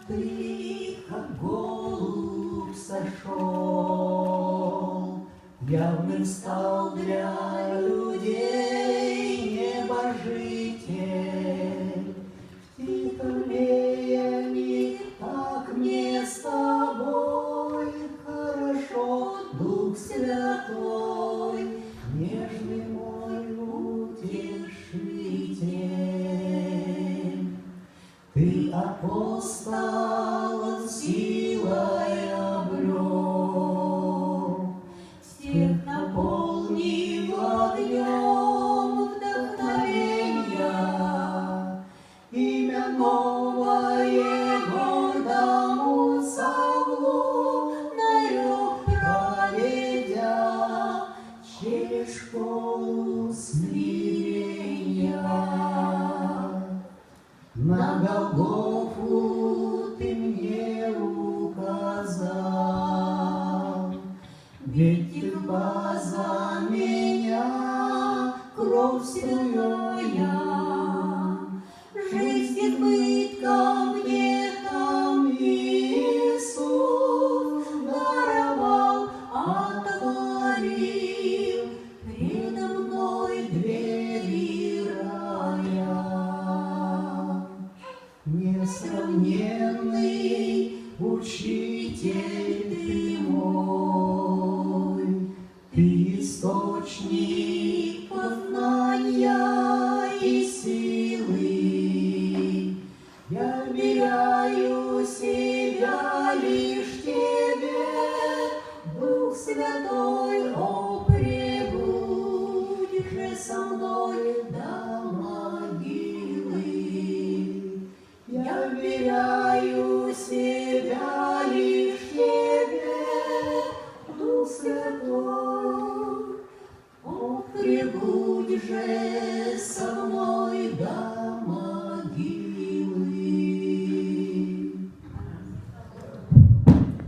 Ты, как голубь, сошел, явным стал для людей небожитель. В тихом веянии так мне с тобой хорошо, Дух Святой, нежный мой утешитель. Ты апостолов силой обрел, всех наполнил огнем вдохновенья, имя новое гордому Савлу нарек проведя через школу смирения. На Голгофу ты мне указал, ведь едва за меня кровь струя, жизнь избытком мне там Иисус даровал, отворил предо мной двери рая. Несравненный учитель ты мой, ты источник познания и силы. Я вверяю себя лишь тебе, Дух Святой, о, пребудь же со мной до могилы. Я вверяю себя лишь тебе, Дух Святой, о, пребудь же со мной.